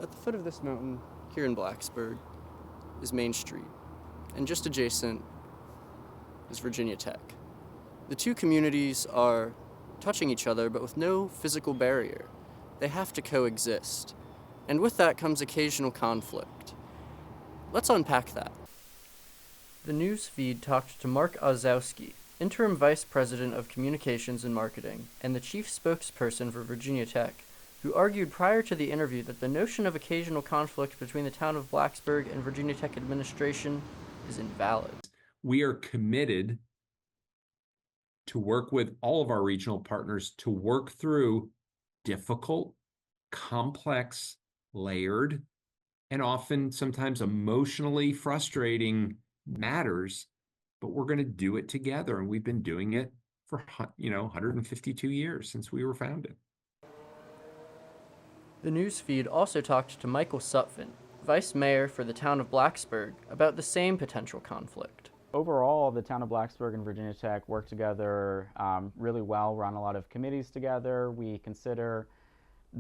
At the foot of this mountain, here in Blacksburg, is Main Street, and just adjacent is Virginia Tech. The two communities are touching each other, but with no physical barrier. They have to coexist, and with that comes occasional conflict. Let's unpack that. The news feed talked to Mark Ozowski, Interim Vice President of Communications and Marketing, and the Chief Spokesperson for Virginia Tech, who argued prior to the interview that the notion of occasional conflict between the town of Blacksburg and Virginia Tech administration is invalid. We are committed to work with all of our regional partners to work through difficult, complex, layered, and often sometimes emotionally frustrating matters, but we're going to do it together. And we've been doing it for 152 years since we were founded. The news feed also talked to Michael Sutphin, Vice Mayor for the town of Blacksburg, about the same potential conflict. Overall, the town of Blacksburg and Virginia Tech work together really well. We're on a lot of committees together. We consider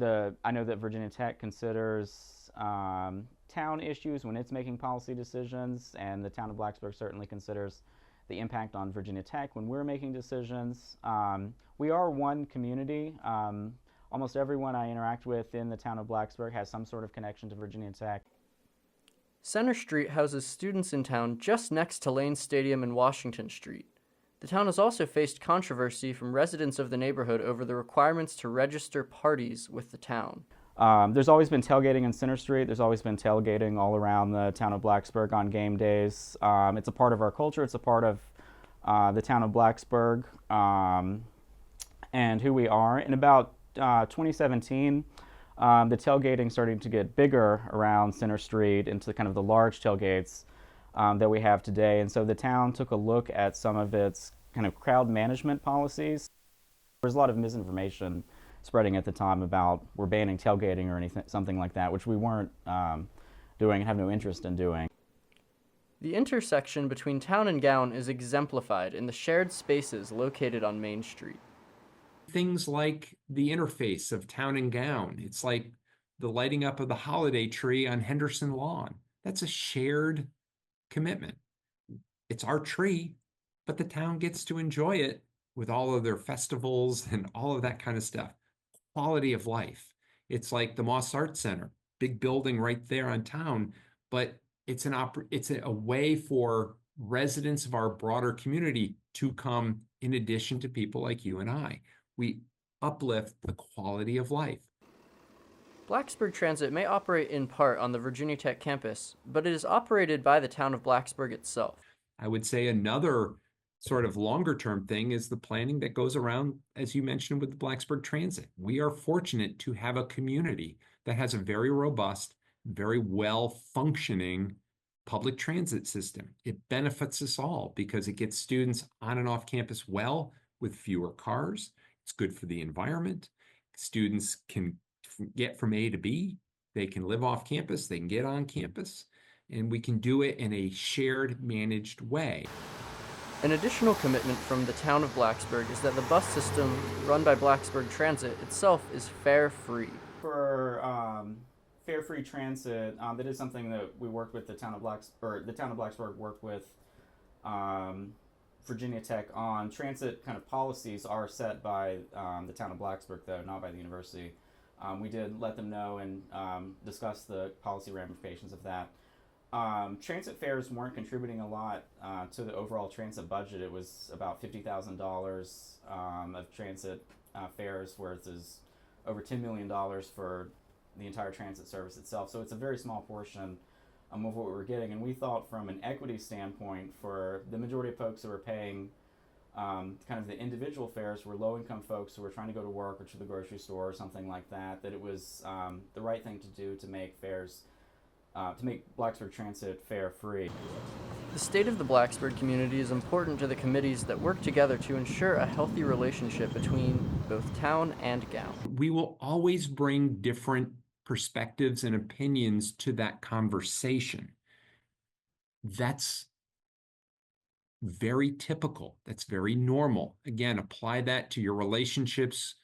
I know that Virginia Tech considers town issues when it's making policy decisions, and the town of Blacksburg certainly considers the impact on Virginia Tech when we're making decisions. We are one community. Almost everyone I interact with in the town of Blacksburg has some sort of connection to Virginia Tech. Center Street houses students in town just next to Lane Stadium and Washington Street. The town has also faced controversy from residents of the neighborhood over the requirements to register parties with the town. There's always been tailgating in Center Street. There's always been tailgating all around the town of Blacksburg on game days. It's a part of our culture. It's a part of the town of Blacksburg and who we are. In about 2017, the tailgating started to get bigger around Center Street into kind of the large tailgates that we have today. And so the town took a look at some of its kind of crowd management policies. There was a lot of misinformation spreading at the time about we're banning tailgating or anything, something like that, which we weren't doing and have no interest in doing. The intersection between town and gown is exemplified in the shared spaces located on Main Street. Things like the interface of town and gown. It's like the lighting up of the holiday tree on Henderson Lawn. That's a shared commitment. It's our tree, but the town gets to enjoy it with all of their festivals and all of that kind of stuff. Quality of life. It's like the Moss Art Center, big building right there on town, but it's a way for residents of our broader community to come in addition to people like you and I. We uplift the quality of life. Blacksburg Transit may operate in part on the Virginia Tech campus, but it is operated by the town of Blacksburg itself. I would say another sort of longer term thing is the planning that goes around, as you mentioned, with the Blacksburg Transit. We are fortunate to have a community that has a very robust, very well functioning public transit system. It benefits us all because it gets students on and off campus well with fewer cars. It's good for the environment. Students can get from A to B. They can live off campus. They can get on campus. And we can do it in a shared, managed way. An additional commitment from the town of Blacksburg is that the bus system run by Blacksburg Transit itself is fare-free. For fare-free transit, that is something that we worked with the town of Blacksburg. The town of Blacksburg worked with Virginia Tech on. Transit kind of policies are set by the town of Blacksburg, though, not by the university. We did let them know and discuss the policy ramifications of that. Transit fares weren't contributing a lot to the overall transit budget. It was about $50,000 of transit fares, versus over $10 million for the entire transit service itself. So it's a very small portion of what we were getting. And we thought from an equity standpoint, for the majority of folks who were paying kind of the individual fares were low-income folks who were trying to go to work or to the grocery store or something like that, that it was the right thing to do to make fares to make Blacksburg Transit fare-free. The state of the Blacksburg community is important to the committees that work together to ensure a healthy relationship between both town and gown. We will always bring different perspectives and opinions to that conversation. That's very typical. That's very normal. Again, apply that to your relationships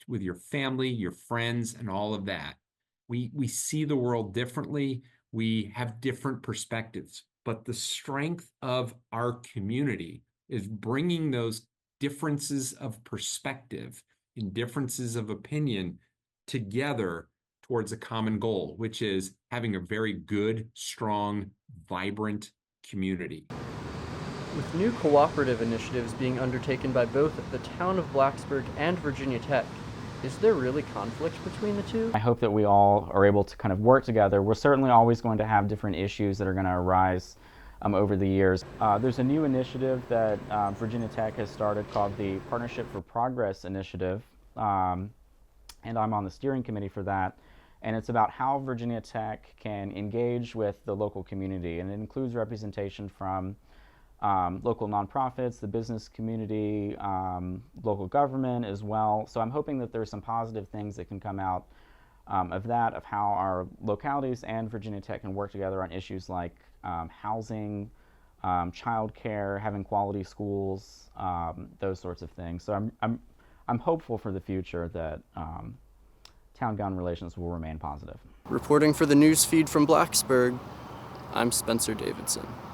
with your family, your friends, and all of that. We see the world differently. We have different perspectives, but the strength of our community is bringing those differences of perspective and differences of opinion together towards a common goal, which is having a very good, strong, vibrant community. With new cooperative initiatives being undertaken by both the town of Blacksburg and Virginia Tech, is there really conflict between the two? I hope that we all are able to kind of work together. We're certainly always going to have different issues that are going to arise over the years. There's a new initiative that Virginia Tech has started called the Partnership for Progress Initiative, and I'm on the steering committee for that. And it's about how Virginia Tech can engage with the local community, and it includes representation from local nonprofits, the business community, local government as well. So I'm hoping that there's some positive things that can come out of that, of how our localities and Virginia Tech can work together on issues like housing, childcare, having quality schools, those sorts of things. So I'm hopeful for the future that town-gown relations will remain positive. Reporting for the news feed from Blacksburg, I'm Spencer Davidson.